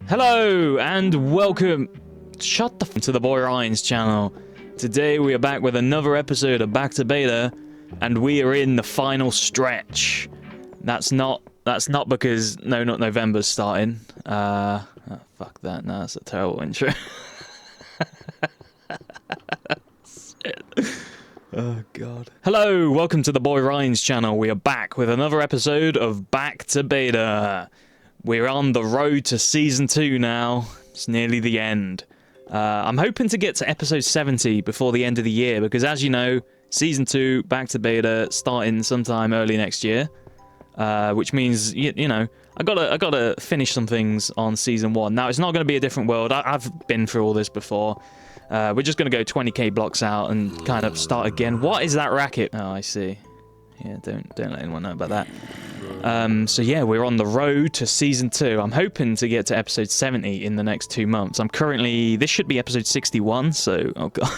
Hello and welcome to the Boy Ryan's channel. Today we are back with another episode of BackToBeta, and we are in the final stretch. That's not because not November's starting. Oh, fuck that. No, that's a terrible intro. Shit. Oh god. Hello, welcome to the Boy Ryan's channel. We are back with another episode of BackToBeta. We're on the road to Season 2 now. It's nearly the end. I'm hoping to get to episode 70 before the end of the year, because as you know, Season 2, BackToBeta, starting sometime early next year. Which means, you know, I gotta finish some things on Season 1. Now, it's not going to be a different world. I've been through all this before. We're just going to go 20k blocks out and kind of start again. What is that racket? Oh, I see. Yeah, don't let anyone know about that. So yeah, we're on the road to Season 2. I'm hoping to get to episode 70 in the next 2 months. This should be episode 61, so, oh god,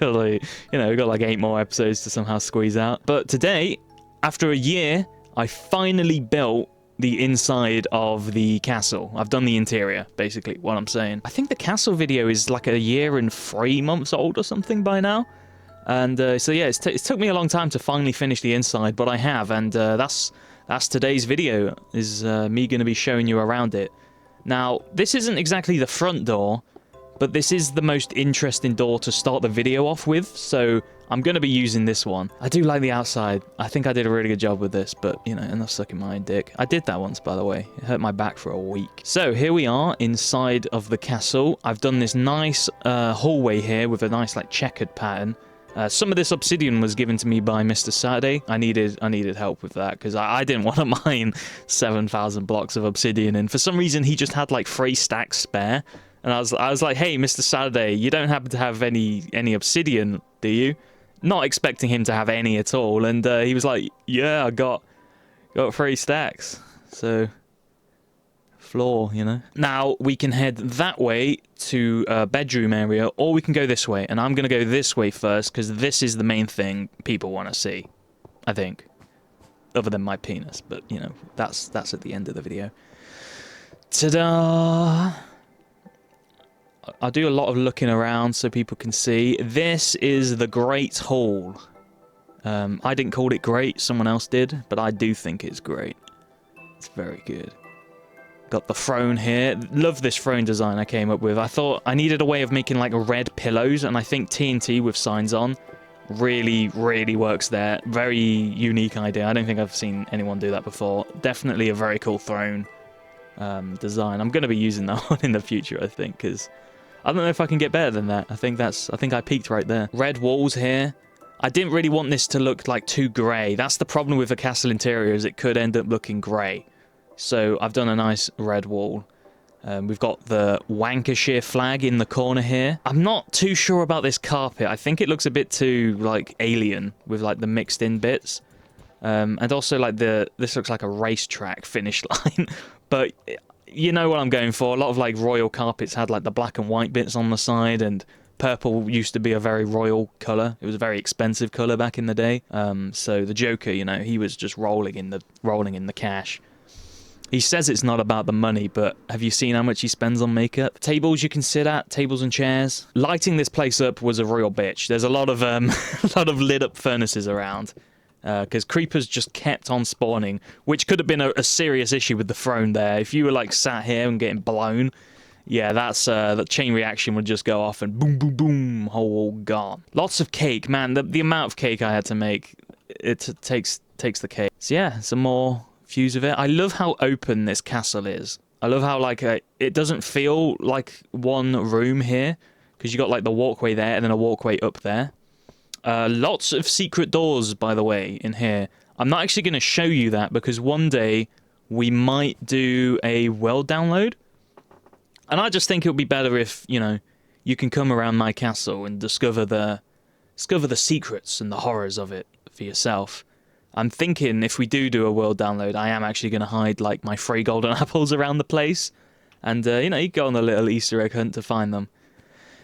we've got like 8 more episodes to somehow squeeze out. But today, after a year, I finally built the inside of the castle. I've done the interior, basically, what I'm saying. I think the castle video is like a year and 3 months old or something by now. And so yeah, it's took me a long time to finally finish the inside, but I have, and that's today's video, is me going to be showing you around it. Now, this isn't exactly the front door, but this is the most interesting door to start the video off with, so I'm going to be using this one. I do like the outside. I think I did a really good job with this, but, you know, enough sucking my own dick. I did that once, by the way. It hurt my back for a week. So, here we are inside of the castle. I've done this nice hallway here with a nice, like, checkered pattern. Some of this obsidian was given to me by Mr. Saturday. I needed help with that because I didn't want to mine 7,000 blocks of obsidian, and for some reason he just had like 3 stacks spare. And I was like, hey, Mr. Saturday, you don't happen to have any obsidian, do you? Not expecting him to have any at all, and he was like, yeah, I got 3 stacks. So floor, you know. Now we can head that way to a bedroom area, or we can go this way, and I'm gonna go this way first because this is the main thing people want to see, I think, other than my penis, but you know, that's at the end of the video. Ta-da! I do a lot of looking around so people can see. This is the Great Hall. I didn't call it great, someone else did, but I do think it's great. It's very good. Got the throne here. Love this throne design I came up with. I thought I needed a way of making like red pillows, and I think TNT with signs on really works there. Very unique idea. I don't think I've seen anyone do that before. Definitely a very cool throne design. I'm going to be using that one in the future, I think, because I don't know if I can get better than that. I think I peaked right there. Red walls here. I didn't really want this to look like too grey. That's the problem with the castle interior, is it could end up looking grey. So I've done a nice red wall. We've got the Lancashire flag in the corner here. I'm not too sure about this carpet. I think it looks a bit too, like, alien with, like, the mixed in bits. And also, like, this looks like a racetrack finish line. But you know what I'm going for. A lot of, like, royal carpets had, like, the black and white bits on the side, and purple used to be a very royal colour. It was a very expensive colour back in the day. So the Joker, you know, he was just rolling in the cash. He says it's not about the money, but have you seen how much he spends on makeup? Tables you can sit at, tables and chairs. Lighting this place up was a real bitch. There's a lot of lit up furnaces around, because creepers just kept on spawning, which could have been a serious issue with the throne there. If you were like sat here and getting blown, yeah, the chain reaction would just go off and boom, boom, boom, whole wall gone. Lots of cake, man. The amount of cake I had to make, it takes the cake. So yeah, some more views of it. I love how open this castle is. I love how like it doesn't feel like one room here, because you got like the walkway there and then a walkway up there. Lots of secret doors, by the way, in here. I'm not actually going to show you that because one day we might do a world download, and I just think it would be better if, you know, you can come around my castle and discover the secrets and the horrors of it for yourself. I'm thinking if we do a world download, I am actually going to hide, like, my 3 golden apples around the place. And, you know, you go on a little Easter egg hunt to find them.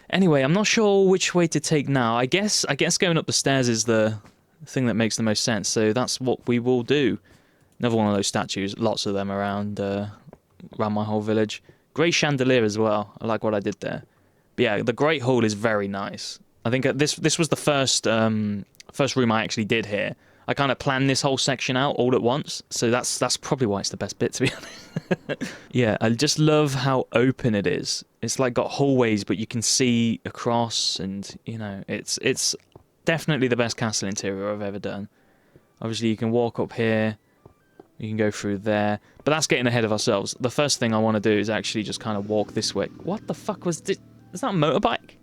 Anyway, I'm not sure which way to take now. I guess going up the stairs is the thing that makes the most sense. So that's what we will do. Another one of those statues. Lots of them around my whole village. Grey chandelier as well. I like what I did there. But yeah, the Great Hall is very nice. I think this was the first room I actually did here. I kind of planned this whole section out all at once, so that's probably why it's the best bit, to be honest. Yeah, I just love how open it is. It's like got hallways, but you can see across, and you know, it's definitely the best castle interior I've ever done. Obviously, you can walk up here, you can go through there, but that's getting ahead of ourselves. The first thing I want to do is actually just kind of walk this way. What the fuck was this? Is that a motorbike?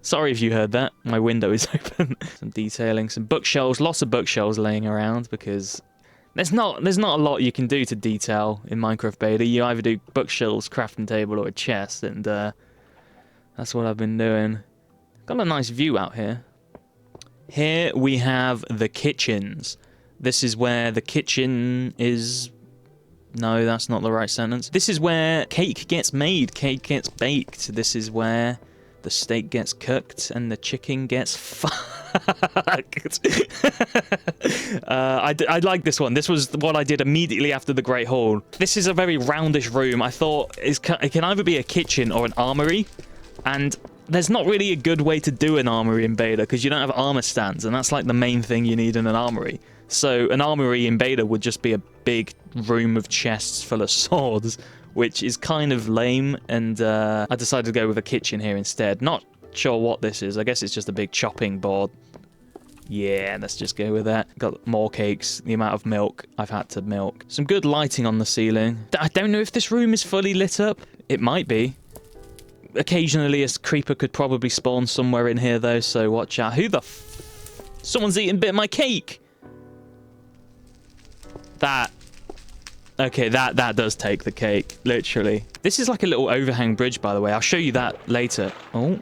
Sorry if you heard that. My window is open. Some detailing, some bookshelves, lots of bookshelves laying around because there's not a lot you can do to detail in Minecraft Beta. You either do bookshelves, crafting table, or a chest, and that's what I've been doing. Got a nice view out here. Here we have the kitchens. This is where the kitchen is... No, that's not the right sentence. This is where cake gets made, cake gets baked. This is where the steak gets cooked and the chicken gets fucked. I like this one. This was what I did immediately after the Great Hall. This is a very roundish room. I thought it can either be a kitchen or an armory, and there's not really a good way to do an armory in beta because you don't have armor stands, and that's like the main thing you need in an armory. So an armory in beta would just be a big room of chests full of swords, which is kind of lame, and I decided to go with a kitchen here instead. Not sure what this is. I guess it's just a big chopping board. Yeah, let's just go with that. Got more cakes, the amount of milk I've had to milk. Some good lighting on the ceiling. I don't know if this room is fully lit up. It might be. Occasionally a creeper could probably spawn somewhere in here though, so watch out. Who the f... Someone's eating a bit of my cake! That... Okay, that does take the cake, literally. This is like a little overhang bridge, by the way. I'll show you that later. Oh,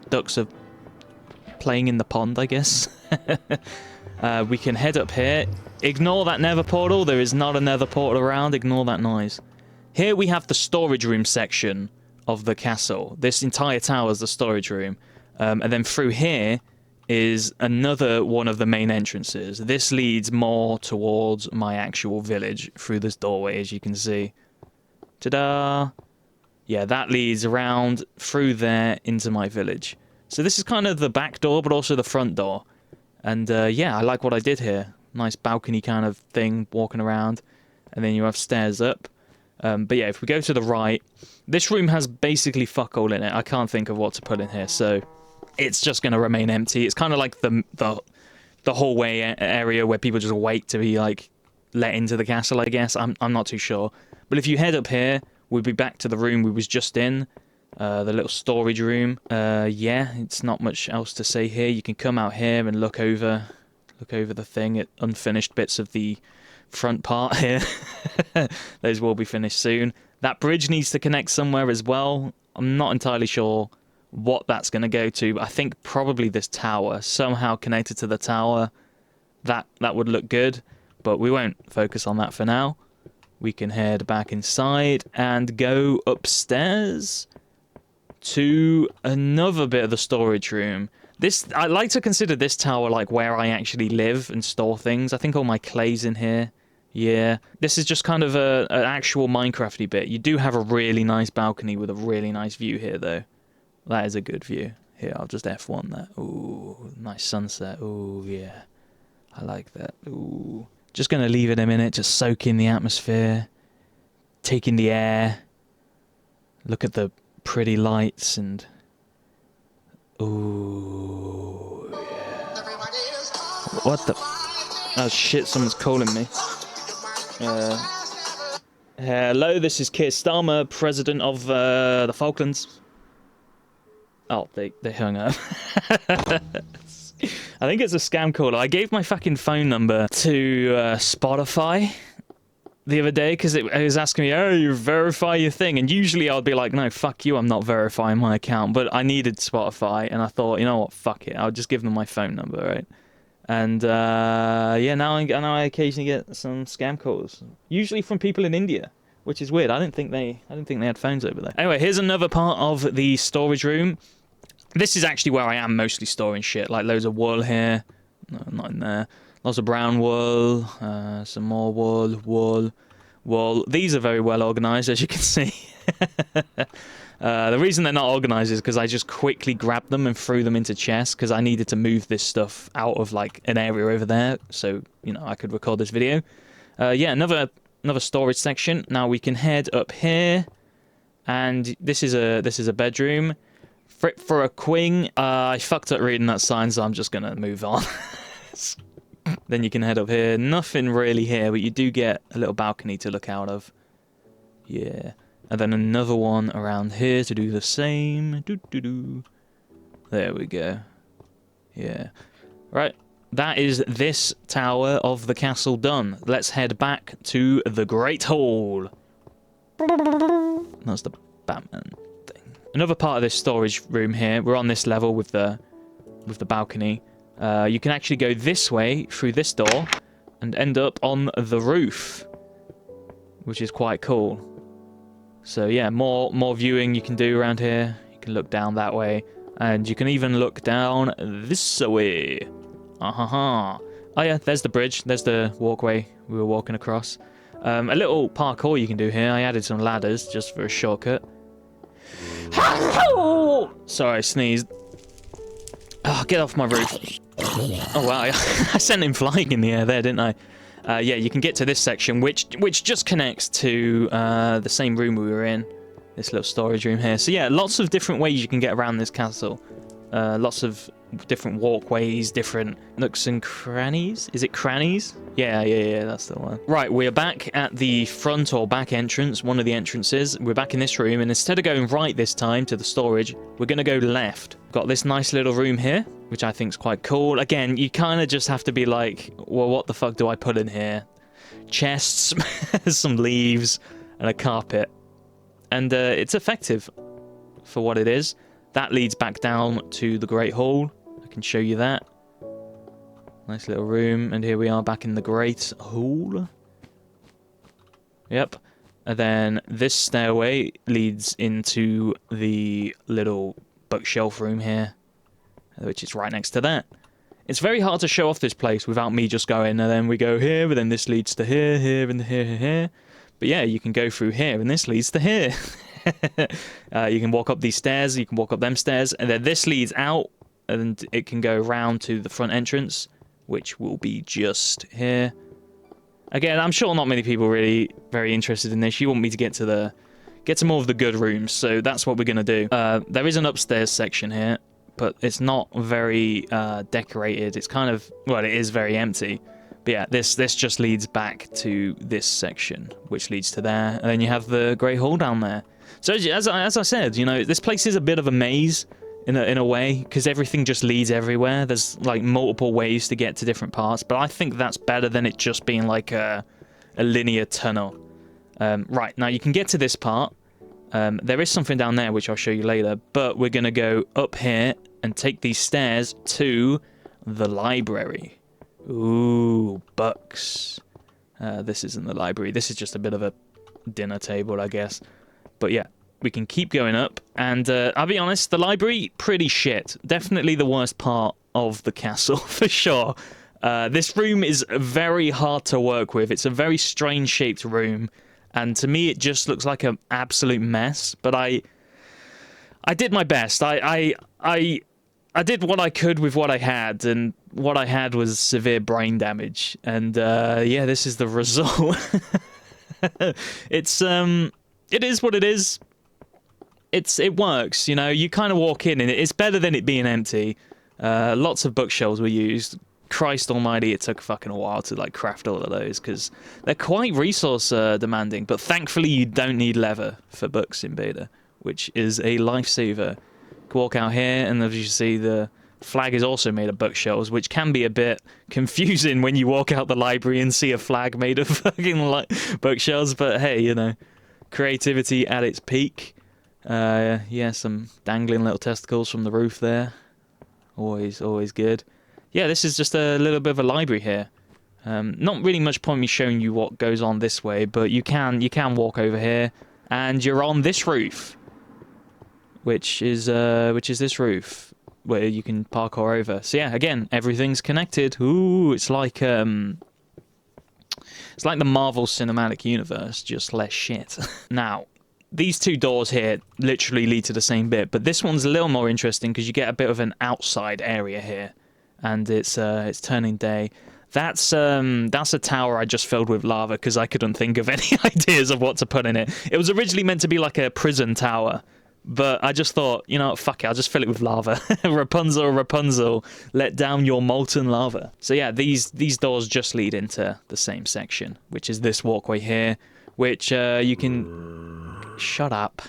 ducks are playing in the pond, I guess. We can head up here. Ignore that nether portal. There is not a nether portal around. Ignore that noise. Here we have the storage room section of the castle. This entire tower is the storage room. And then through here is another one of the main entrances. This leads more towards my actual village through this doorway, as you can see. Ta-da! Yeah, that leads around through there into my village. So this is kind of the back door, but also the front door. And yeah, I like what I did here. Nice balcony kind of thing, walking around. And then you have stairs up. But yeah, if we go to the right, this room has basically fuck all in it. I can't think of what to put in here, so it's just going to remain empty. It's kind of like the hallway area where people just wait to be like let into the castle, I guess. I'm not too sure. But if you head up here, we'll be back to the room we was just in, the little storage room. Yeah, it's not much else to say here. You can come out here and look over the thing at unfinished bits of the front part here. Those will be finished soon. That bridge needs to connect somewhere as well. I'm not entirely sure what that's going to go to, but I think probably this tower, somehow connected to the tower. That would look good, but we won't focus on that for now. We can head back inside and go upstairs to another bit of the storage room. I like to consider this tower like where I actually live and store things. I think all my clay's in here. Yeah, this is just kind of an actual Minecrafty bit. You do have a really nice balcony with a really nice view here, though. That is a good view. Here, I'll just F1 that. Ooh, nice sunset. Ooh, yeah. I like that. Ooh. Just going to leave it a minute, just soak in the atmosphere, take in the air, look at the pretty lights, and... Ooh, yeah. What the... Oh, shit, someone's calling me. Hello, this is Keir Starmer, President of the Falklands. Oh, they hung up. I think it's a scam caller. I gave my fucking phone number to Spotify the other day because it was asking me, oh, you verify your thing. And usually I'd be like, no, fuck you, I'm not verifying my account. But I needed Spotify, and I thought, you know what, fuck it. I'll just give them my phone number, right? And yeah, now I occasionally get some scam calls, usually from people in India, which is weird. I didn't think they had phones over there. Anyway, here's another part of the storage room. This is actually where I am mostly storing shit, like loads of wool here. No, not in there. Lots of brown wool, some more wool. These are very well organized, as you can see. The reason they're not organized is because I just quickly grabbed them and threw them into chests because I needed to move this stuff out of like an area over there so, you know, I could record this video. Yeah, another storage section. Now we can head up here, and this is a bedroom. For a queen. I fucked up reading that sign, so I'm just gonna move on. Then you can head up here. Nothing really here, but you do get a little balcony to look out of. Yeah. And then another one around here to do the same. There we go. Yeah. Right. That is this tower of the castle done. Let's head back to the Great Hall. That's the Batman thing. Another part of this storage room here. We're on this level with the balcony. You can actually go this way through this door and end up on the roof, which is quite cool. So yeah, more viewing you can do around here. You can look down that way, and you can even look down this way. Oh yeah, there's the bridge. There's the walkway we were walking across. A little parkour you can do here. I added some ladders just for a shortcut. Sorry, I sneezed. Oh, get off my roof. Oh wow, I sent him flying in the air there, didn't I? Yeah, you can get to this section, which just connects to the same room we were in. This little storage room here. So yeah, lots of different ways you can get around this castle. Lots of different walkways, different nooks and crannies. Is it crannies? Yeah, that's the one. Right, we're back at the front or back entrance, one of the entrances. We're back in this room, and instead of going right this time to the storage, we're going to go left. Got this nice little room here, which I think is quite cool. Again, you kind of just have to be like, well, what the fuck do I put in here? Chests, some leaves, and a carpet. And it's effective for what it is. That leads back down to the Great Hall. I can show you that. Nice little room. And here we are back in the Great Hall. Yep. And then this stairway leads into the little bookshelf room here, which is right next to that. It's very hard to show off this place without me just going, and then we go here, but then this leads to here, here, and here. But yeah, you can go through here, and this leads to here. You can walk up these stairs, you can walk up them stairs, and then this leads out, and it can go around to the front entrance, which will be just here. Again, I'm sure not many people really very interested in this. You want me to get to more of the good rooms, so that's what we're gonna do. There is an upstairs section here, but it's not very decorated. It's kind of, well, it is very empty. But yeah, this just leads back to this section, which leads to there, and then you have the Great Hall down there. So as I said, you know, this place is a bit of a maze in a way, because everything just leads everywhere. There's like multiple ways to get to different parts, but I think that's better than it just being like a linear tunnel. Right, now you can get to this part. There is something down there which I'll show you later, but we're gonna go up here and take these stairs to the library. Ooh, books. This isn't the library. This is just a bit of a dinner table, I guess. But yeah, we can keep going up, and I'll be honest, the library, pretty shit. Definitely the worst part of the castle, for sure. This room is very hard to work with. It's a very strange shaped room, and to me it just looks like an absolute mess. But I did my best. I did what I could with what I had, and what I had was severe brain damage. And yeah, this is the result. It is what it is. It works, you know. You kind of walk in, and it's better than it being empty. Lots of bookshelves were used. Christ almighty, it took fucking a while to like craft all of those, because they're quite resource demanding. But thankfully, you don't need leather for books in beta, which is a lifesaver. Walk out here, and as you see, the flag is also made of bookshelves, which can be a bit confusing when you walk out the library and see a flag made of fucking bookshelves. But hey, you know, creativity at its peak. Yeah, some dangling little testicles from the roof there. Always good. Yeah, this is just a little bit of a library here. Not really much point me showing you what goes on this way, but you can walk over here, and you're on this roof. Which is this roof where you can parkour over. So yeah, again, everything's connected. Ooh, it's like the Marvel Cinematic Universe, just less shit. Now, these two doors here literally lead to the same bit, but this one's a little more interesting because you get a bit of an outside area here, and it's turning day. That's a tower I just filled with lava because I couldn't think of any ideas of what to put in it. It was originally meant to be like a prison tower, but I just thought, you know, fuck it, I'll just fill it with lava. Rapunzel, Rapunzel, let down your molten lava. So yeah, these doors just lead into the same section, which is this walkway here, which you can... Shut up.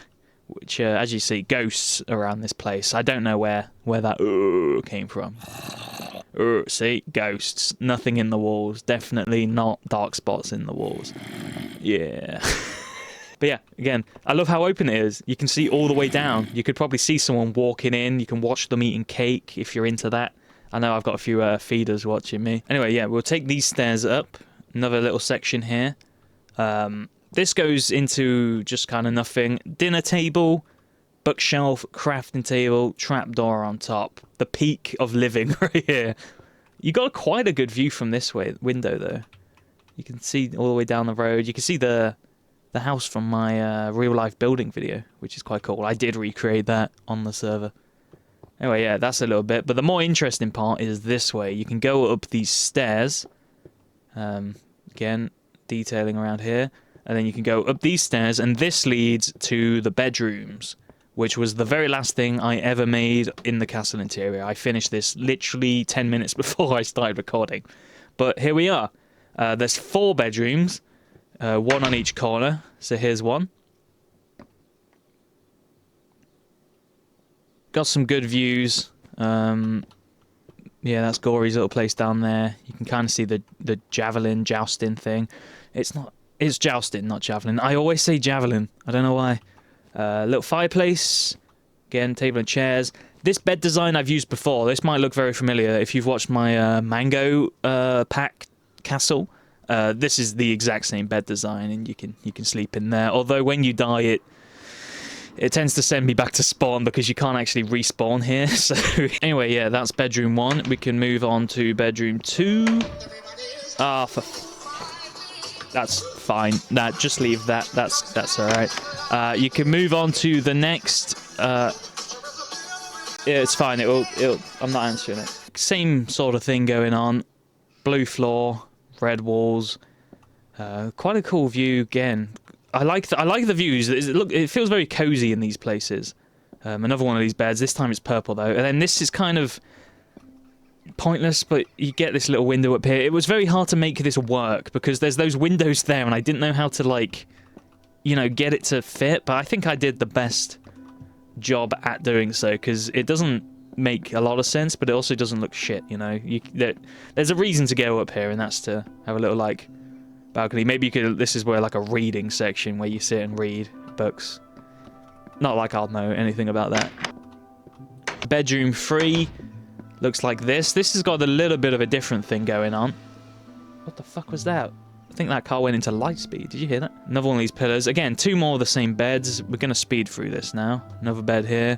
Which, as you see, ghosts around this place. I don't know where that came from. See? Ghosts. Nothing in the walls. Definitely not dark spots in the walls. Yeah. But yeah, again, I love how open it is. You can see all the way down. You could probably see someone walking in. You can watch them eating cake if you're into that. I know I've got a few feeders watching me. Anyway, yeah, we'll take these stairs up. Another little section here. This goes into just kind of nothing. Dinner table, bookshelf, crafting table, trapdoor on top. The peak of living right here. You got quite a good view from this window, though. You can see all the way down the road. You can see the house from my real-life building video, which is quite cool. I did recreate that on the server. Anyway, yeah, that's a little bit. But the more interesting part is this way. You can go up these stairs. Again, detailing around here. And then you can go up these stairs, and this leads to the bedrooms, which was the very last thing I ever made in the castle interior. I finished this literally 10 minutes before I started recording. But here we are. There's 4 bedrooms. One on each corner. So here's one. Got some good views. Yeah, that's Gory's little place down there. You can kind of see the javelin jousting thing. It's jousting, not javelin. I always say javelin. I don't know why. Little fireplace. Again, table and chairs. This bed design I've used before. This might look very familiar if you've watched my mango pack castle. This is the exact same bed design, and you can sleep in there. Although when you die, it tends to send me back to spawn because you can't actually respawn here. So anyway, yeah, that's bedroom 1. We can move on to bedroom 2. That's fine. Nah, just leave that. That's all right. You can move on to the next. Yeah, it's fine. I'm not answering it. Same sort of thing going on. Blue floor. Red walls, quite a cool view again. I like the views. It feels very cozy in these places. Another one of these beds. This time it's purple though, and then this is kind of pointless. But you get this little window up here. It was very hard to make this work because there's those windows there, and I didn't know how to get it to fit. But I think I did the best job at doing so because it doesn't make a lot of sense, but it also doesn't look shit, you know. There's a reason to go up here, and that's to have a little balcony. Maybe you could. This is where a reading section where you sit and read books. Not like I'll know anything about that. Bedroom 3 looks like this. This has got a little bit of a different thing going on. What the fuck was that? I think that car went into light speed. Did you hear that? Another one of these pillars. Again, 2 more of the same beds. We're gonna speed through this now. Another bed here.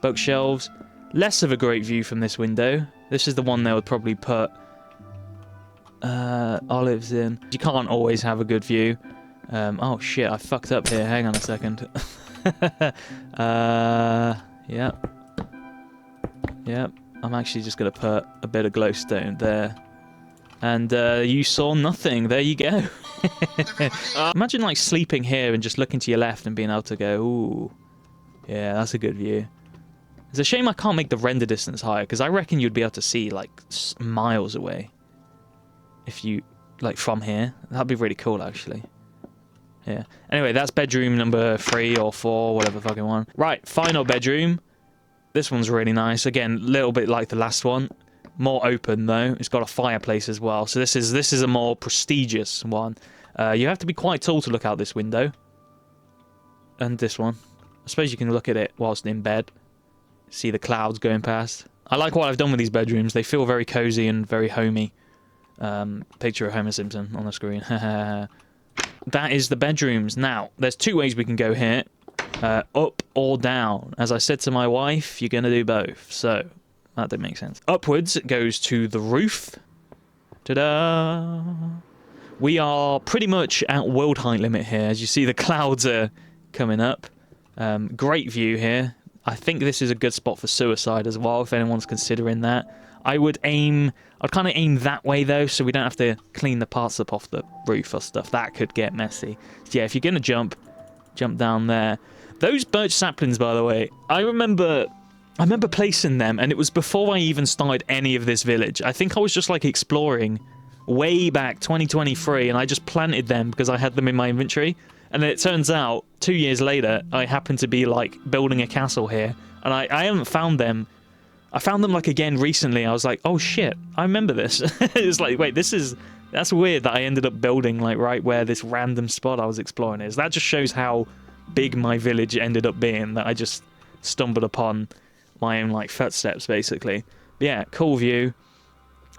Bookshelves. Less of a great view from this window. This is the one they would probably put olives in. You can't always have a good view. Oh shit, I fucked up here. Hang on a second. Yep. I'm actually just going to put a bit of glowstone there. And you saw nothing. There you go. Imagine sleeping here and just looking to your left and being able to go, ooh. Yeah, that's a good view. It's a shame I can't make the render distance higher, because I reckon you'd be able to see, miles away. If you, from here. That'd be really cool, actually. Yeah. Anyway, that's bedroom number 3 or 4, whatever fucking one. Right, final bedroom. This one's really nice. Again, a little bit like the last one. More open, though. It's got a fireplace as well. So this is a more prestigious one. You have to be quite tall to look out this window. And this one. I suppose you can look at it whilst in bed. See the clouds going past. I like what I've done with these bedrooms. They feel very cozy and very homey. Picture of Homer Simpson on the screen. That is the bedrooms. Now, there's 2 ways we can go here. Up or down. As I said to my wife, you're going to do both. So, that didn't make sense. Upwards goes to the roof. Ta-da! We are pretty much at world height limit here. As you see, the clouds are coming up. Great view here. I think this is a good spot for suicide as well, if anyone's considering that. I'd kind of aim that way, though, so we don't have to clean the parts up off the roof or stuff. That could get messy. So yeah, if you're going to jump down there. Those birch saplings, by the way, I remember placing them, and it was before I even started any of this village. I think I was just, like, exploring way back 2023, and I just planted them because I had them in my inventory. And then it turns out, 2 years later, I happened to be, like, building a castle here. And I haven't found them. I found them, like, again recently. I was like, oh, shit, I remember this. It's like, wait, that's weird that I ended up building, like, right where this random spot I was exploring is. That just shows how big my village ended up being, that I just stumbled upon my own, like, footsteps, basically. But yeah, cool view.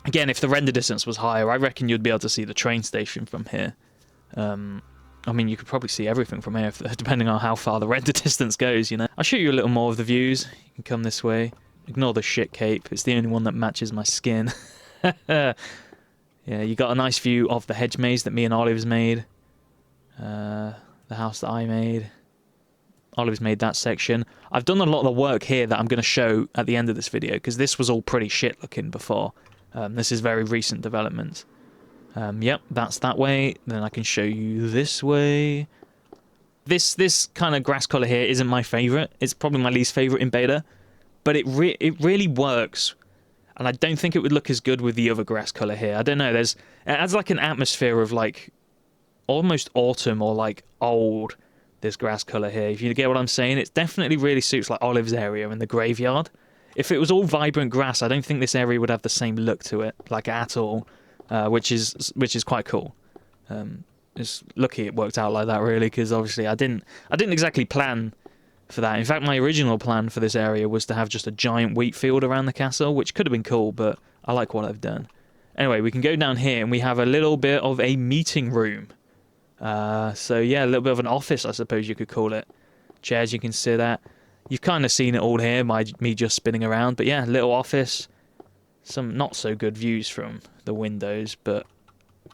Again, if the render distance was higher, I reckon you'd be able to see the train station from here. I mean, you could probably see everything from here, depending on how far the render distance goes, you know. I'll show you a little more of the views. You can come this way. Ignore the shit cape. It's the only one that matches my skin. Yeah, you got a nice view of the hedge maze that me and Olive's made. The house that I made. Olive's made that section. I've done a lot of the work here that I'm going to show at the end of this video, because this was all pretty shit looking before. This is very recent development. Yep, that's that way. Then I can show you this way. This kind of grass colour here isn't my favourite. It's probably my least favourite in beta. But it really works. And I don't think it would look as good with the other grass colour here. I don't know, it adds like an atmosphere of like almost autumn or like old, this grass colour here. If you get what I'm saying, it definitely really suits like Olive's area and the graveyard. If it was all vibrant grass, I don't think this area would have the same look to it, like at all. Which is quite cool. It's lucky it worked out like that, really, because obviously I didn't exactly plan for that. In fact, my original plan for this area was to have just a giant wheat field around the castle, which could have been cool, but I like what I've done. Anyway, we can go down here, and we have a little bit of a meeting room. So yeah, a little bit of an office, I suppose you could call it. Chairs, you can sit at. You've kind of seen it all here by me just spinning around, but yeah, little office. Some not so good views from the windows, but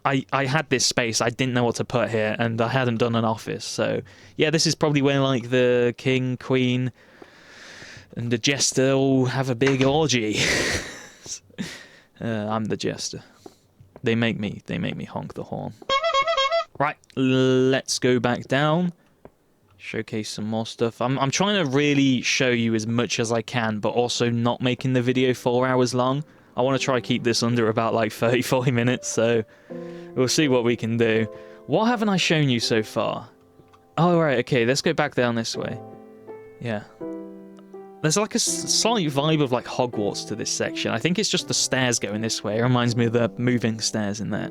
I had this space, I didn't know what to put here, and I hadn't done an office, so yeah, this is probably where like the king, queen, and the jester all have a big orgy. I'm the jester. They make me honk the horn. Right, let's go back down. Showcase some more stuff. I'm trying to really show you as much as I can, but also not making the video 4 hours long. I want to try keep this under about like 30-40 minutes, so we'll see what we can do. What haven't I shown you so far? Oh, right, okay, let's go back down this way. Yeah. There's like a slight vibe of like Hogwarts to this section. I think it's just the stairs going this way. It reminds me of the moving stairs in the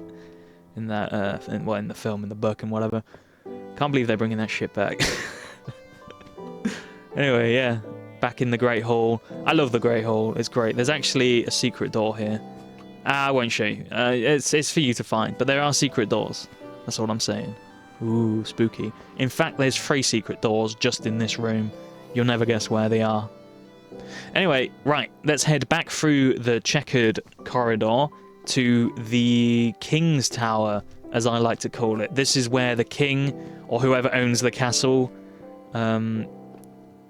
film, in the book and whatever. Can't believe they're bringing that shit back. Anyway, yeah. Back in the Great Hall. I love the Great Hall. It's great. There's actually a secret door here. I won't show you. It's for you to find. But there are secret doors. That's all I'm saying. Ooh, spooky. In fact, there's 3 secret doors just in this room. You'll never guess where they are. Anyway, right. Let's head back through the checkered corridor to the King's Tower, as I like to call it. This is where the king, or whoever owns the castle,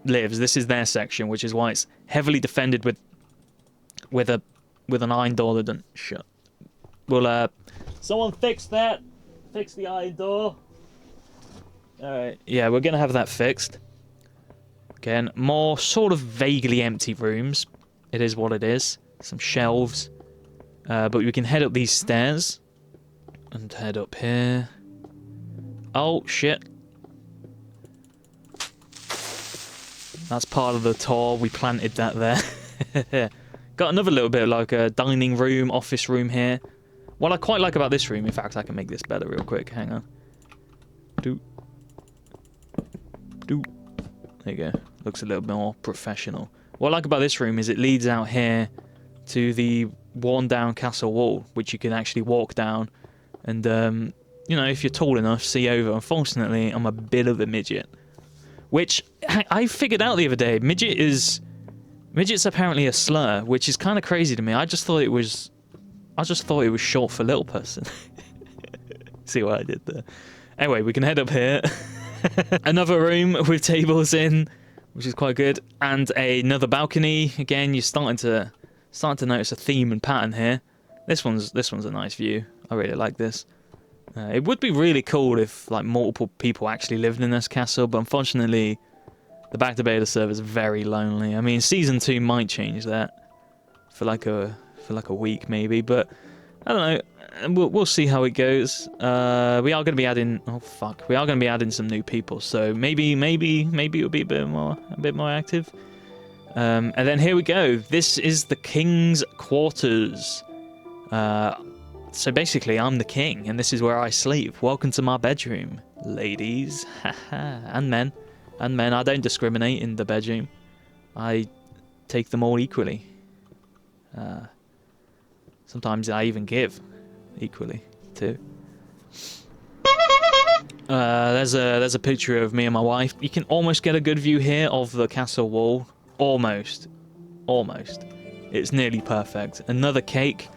lives. This is their section, which is why it's heavily defended with an iron door that doesn't shut. Well, someone fix that. Fix the iron door. Alright, yeah, we're gonna have that fixed. Again, more sort of vaguely empty rooms. It is what it is. Some shelves. But we can head up these stairs. And head up here. Oh, shit. That's part of the tour. We planted that there. Got another little bit like a dining room, office room here. What I quite like about this room, in fact, I can make this better real quick. Hang on. There you go. Looks a little bit more professional. What I like about this room is it leads out here to the worn down castle wall, which you can actually walk down and, you know, if you're tall enough, see over. Unfortunately, I'm a bit of a midget. Which I figured out the other day. Midget's apparently a slur, which is kind of crazy to me. I just thought it was short for little person. See what I did there? Anyway, we can head up here. Another room with tables in, which is quite good, and another balcony. Again, you're starting to notice a theme and pattern here. This one's a nice view. I really like this. It would be really cool if like multiple people actually lived in this castle, but unfortunately, the BackToBeta server is very lonely. I mean, season 2 might change that for like a week maybe, but I don't know. We'll see how it goes. We are going to be adding. Oh fuck! We are going to be adding some new people, so maybe it'll be a bit more active. And then here we go. This is the king's quarters. So basically, I'm the king, and this is where I sleep. Welcome to my bedroom, ladies, and men. And men, I don't discriminate in the bedroom. I take them all equally. Sometimes I even give equally too. There's a picture of me and my wife. You can almost get a good view here of the castle wall. Almost. It's nearly perfect. Another cake.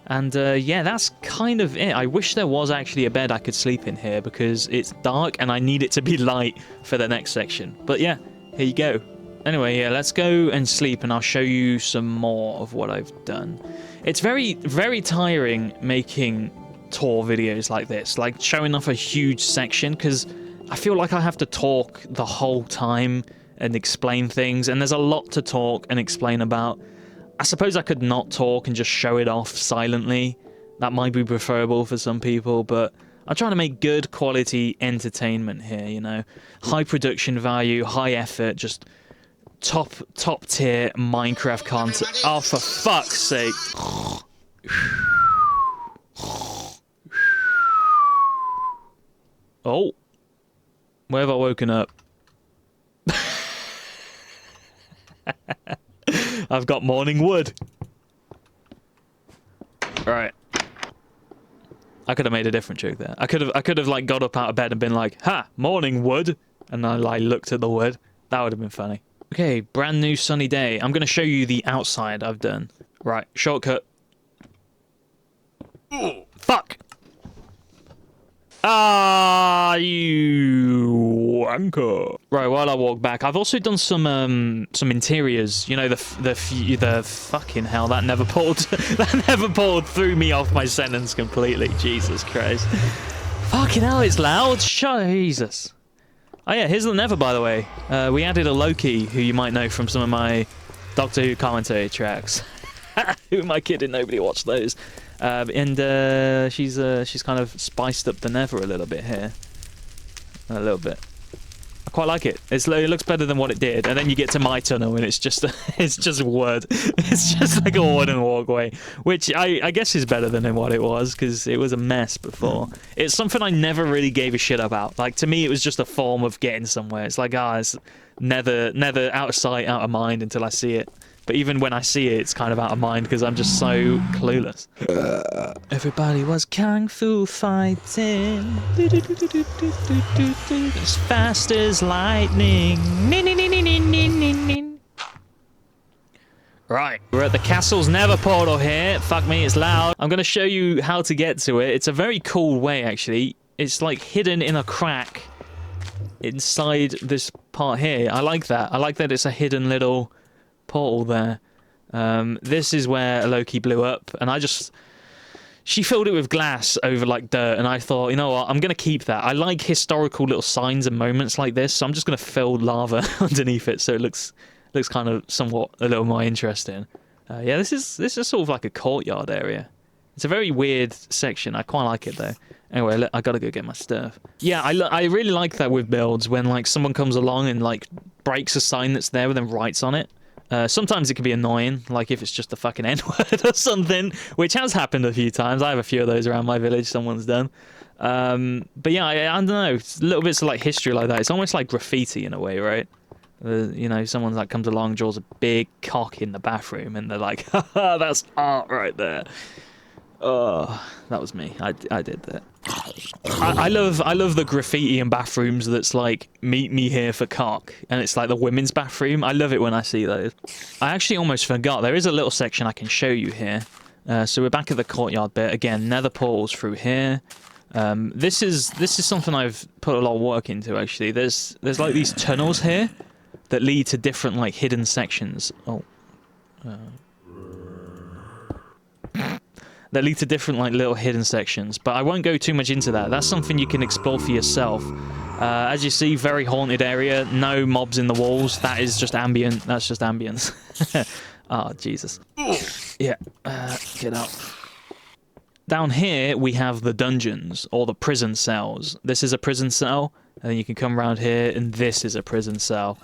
And yeah, that's kind of it. I wish there was actually a bed I could sleep in here because it's dark and I need it to be light for the next section. But yeah, here you go. Anyway, yeah, let's go and sleep and I'll show you some more of what I've done. It's very, very tiring making tour videos like this, like showing off a huge section, because I feel like I have to talk the whole time and explain things, and there's a lot to talk and explain about. I suppose I could not talk and just show it off silently. That might be preferable for some people, but I'm trying to make good quality entertainment here, you know. High production value, high effort, just top tier Minecraft content. Oh, for fuck's sake. Oh. Where have I woken up? I've got morning wood. Alright. I could have made a different joke there. I could have like got up out of bed and been like, ha, morning wood. And I like looked at the wood. That would have been funny. Okay, brand new sunny day. I'm going to show you the outside I've done. Right, shortcut. Ooh, fuck! Ah, you wanker. Right, while I walk back, I've also done some interiors. You know, the fucking hell, that never pulled threw me off my sentence completely. Jesus Christ. Fucking hell, it's loud. Jesus. Oh yeah, here's the Nether, by the way. We added a Loki, who you might know from some of my Doctor Who commentary tracks. Who am I kidding? Nobody watched those. And she's kind of spiced up the Nether a little bit here. A little bit. I quite like it. It looks better than what it did. And then you get to my tunnel and it's just wood. It's just like a wooden walkway, which I guess is better than what it was, because it was a mess before. It's something I never really gave a shit about. Like, to me, it was just a form of getting somewhere. It's like, it's Nether out of sight, out of mind until I see it. But even when I see it, it's kind of out of mind because I'm just so clueless. Everybody was kung fu fighting as fast as lightning. Right, we're at the castle's Nether portal here. Fuck me, it's loud. I'm going to show you how to get to it. It's a very cool way, actually. It's like hidden in a crack inside this part here. I like that. I like that it's a hidden little portal there. This is where Loki blew up, and she filled it with glass over like dirt, and I thought, you know what, I'm gonna keep that. I like historical little signs and moments like this, so I'm just gonna fill lava underneath it so it looks kind of somewhat a little more interesting. Yeah, this is sort of like a courtyard area. It's a very weird section. I quite like it though. Anyway, I gotta go get my stuff. Yeah, I really like that with builds, when like someone comes along and like breaks a sign that's there and then writes on it. Sometimes it can be annoying, like if it's just a fucking N-word or something, which has happened a few times. I have a few of those around my village someone's done. But yeah, I don't know, little bits of like history like that. It's almost like graffiti in a way, right? You know, someone like comes along, draws a big cock in the bathroom, and they're like, haha, that's art right there. Oh, that was me. I did that. I love the graffiti in bathrooms that's like, meet me here for cock, and it's like the women's bathroom. I love it when I see those. I actually almost forgot, there is a little section I can show you here. So we're back at the courtyard bit. Again, Nether portals through here. This is something I've put a lot of work into, actually. There's like these tunnels here that lead to different like hidden sections. Oh. That lead to different like little hidden sections, but I won't go too much into that. That's something you can explore for yourself. As you see, very haunted area, no mobs in the walls. That is just ambient. That's just ambience. Oh, Jesus. Yeah, get out. Down here, we have the dungeons, or the prison cells. This is a prison cell, and then you can come around here, and this is a prison cell.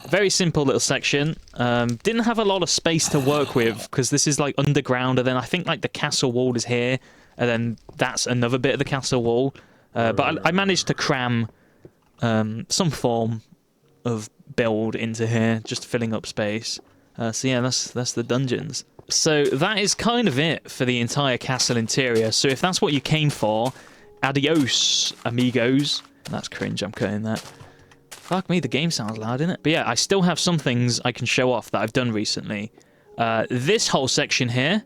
Very simple little section. Didn't have a lot of space to work with, because this is like underground, and then I think like the castle wall is here, and then that's another bit of the castle wall. But I managed to cram some form of build into here, just filling up space. So yeah, that's the dungeons. So that is kind of it for the entire castle interior. So if that's what you came for, adios, amigos. That's cringe, I'm cutting that. Fuck me, the game sounds loud, innit? But yeah, I still have some things I can show off that I've done recently. This whole section here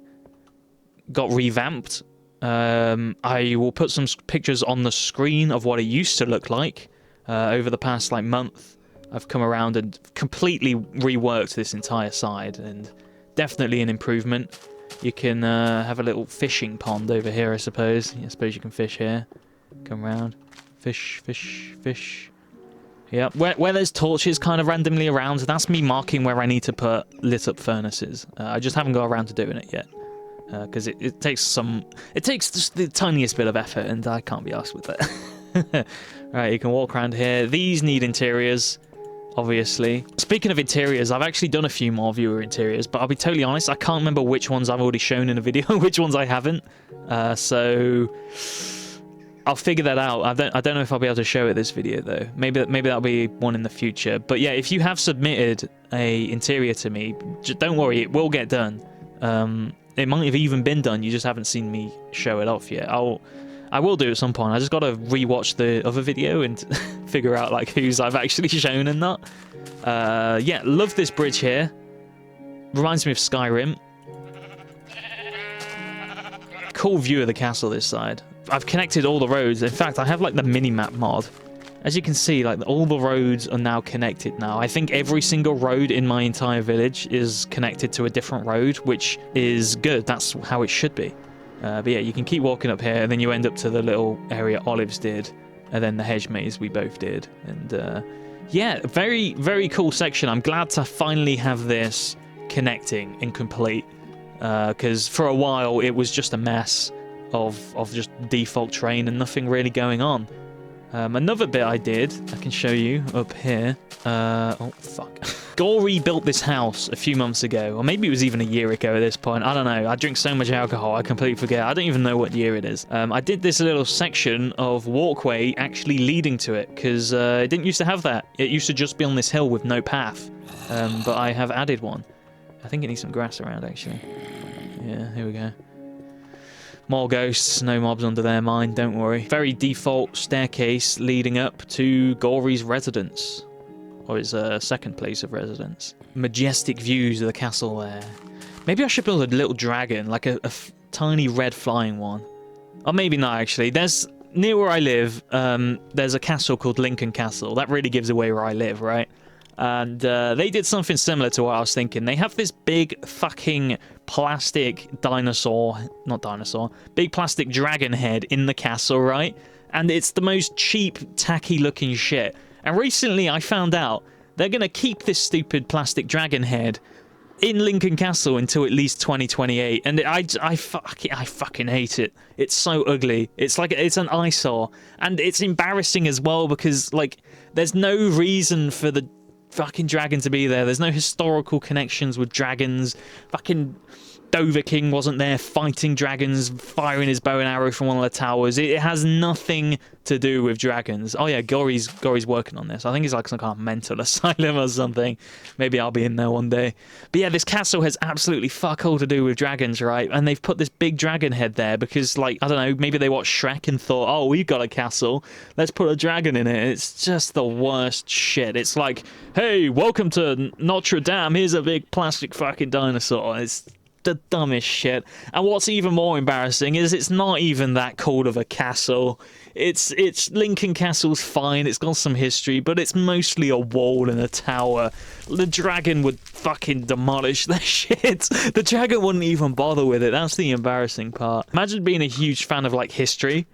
got revamped. I will put some pictures on the screen of what it used to look like. Over the past like month, I've come around and completely reworked this entire side, and definitely an improvement. You can have a little fishing pond over here, I suppose. I suppose you can fish here. Come around. Fish, fish, fish. Yeah, where there's torches kind of randomly around, that's me marking where I need to put lit up furnaces. I just haven't got around to doing it yet. Because it takes just the tiniest bit of effort, and I can't be arsed with that. Right, you can walk around here. These need interiors, obviously. Speaking of interiors, I've actually done a few more viewer interiors, but I'll be totally honest, I can't remember which ones I've already shown in a video, which ones I haven't. So I'll figure that out. I don't know if I'll be able to show it this video though. Maybe that'll be one in the future. But yeah, if you have submitted a interior to me, don't worry, it will get done. It might have even been done. You just haven't seen me show it off yet. I will do it at some point. I just got to rewatch the other video and figure out like whose I've actually shown and not. Yeah, love this bridge here. Reminds me of Skyrim. Cool view of the castle this side. I've connected all the roads. In fact, I have like the mini-map mod. As you can see, like all the roads are now connected now. I think every single road in my entire village is connected to a different road, which is good. That's how it should be. But yeah, you can keep walking up here, and then you end up to the little area Olives did, and then the hedge maze we both did. And yeah, very, very cool section. I'm glad to finally have this connecting and complete, because for a while it was just a mess of just default terrain and nothing really going on. Another bit I did, I can show you up here. Oh, fuck. Gory built this house a few months ago, or maybe it was even a year ago at this point. I don't know. I drink so much alcohol, I completely forget. I don't even know what year it is. I did this little section of walkway actually leading to it, because it didn't used to have that. It used to just be on this hill with no path. But I have added one. I think it needs some grass around, actually. Yeah, here we go. More ghosts, no mobs under their mine, don't worry. Very default staircase leading up to Gory's residence. Or his second place of residence. Majestic views of the castle there. Maybe I should build a little dragon, like a tiny red flying one. Or maybe not, actually. Near where I live, there's a castle called Lincoln Castle. That really gives away where I live, right? And they did something similar to what I was thinking. They have this big fucking plastic big plastic dragon head in the castle, right? And it's the most cheap, tacky looking shit. And recently I found out they're going to keep this stupid plastic dragon head in Lincoln Castle until at least 2028. And I fucking hate it. It's so ugly. It's an eyesore. And it's embarrassing as well because, like, there's no reason for the fucking dragon to be there. There's no historical connections with dragons. Fucking Dover King wasn't there fighting dragons, firing his bow and arrow from one of the towers. It has nothing to do with dragons. Oh yeah, Gory's working on this. I think he's like some kind of mental asylum or something. Maybe I'll be in there one day. But yeah, this castle has absolutely fuck all to do with dragons, right? And they've put this big dragon head there because, like, I don't know, maybe they watched Shrek and thought, oh, we've got a castle, let's put a dragon in it. It's just the worst shit. It's like, hey, welcome to Notre Dame, here's a big plastic fucking dinosaur. It's the dumbest shit. And what's even more embarrassing is it's not even that cool of a castle. It's Lincoln Castle's fine, it's got some history, but it's mostly a wall and a tower. The dragon would fucking demolish that shit. The dragon wouldn't even bother with it. That's the embarrassing part. Imagine being a huge fan of like history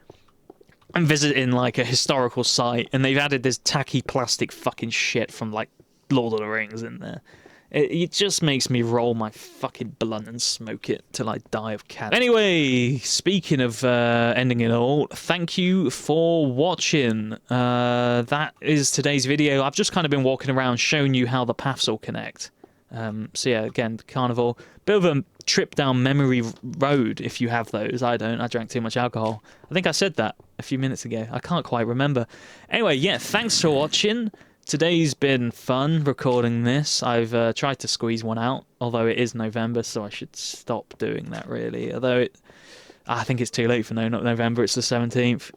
and visiting like a historical site, and they've added this tacky plastic fucking shit from like Lord of the Rings in there. It just makes me roll my fucking blunt and smoke it till I die of cancer. Anyway, speaking of ending it all, thank you for watching. That is today's video. I've just kind of been walking around showing you how the paths all connect. So yeah, again, Carnival. Bit of a trip down memory road if you have those. I don't. I drank too much alcohol. I think I said that a few minutes ago. I can't quite remember. Anyway, yeah, thanks for watching. Today's been fun recording this. I've tried to squeeze one out, although it is November, so I should stop doing that, really. Although I think it's too late for November, it's the 17th.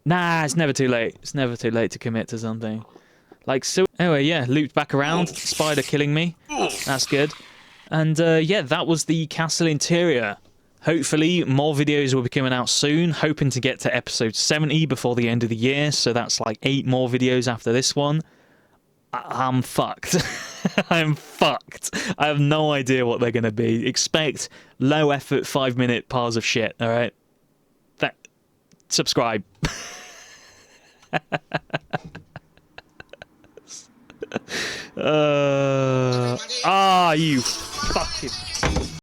Nah, it's never too late. It's never too late to commit to something. Like, so... Anyway, yeah, looped back around. Spider killing me. That's good. And, yeah, that was the castle interior. Hopefully, more videos will be coming out soon. Hoping to get to episode 70 before the end of the year. So that's like 8 more videos after this one. I'm fucked. I'm fucked. I have no idea what they're going to be. Expect low effort 5-minute piles of shit, alright? Subscribe. You fucking...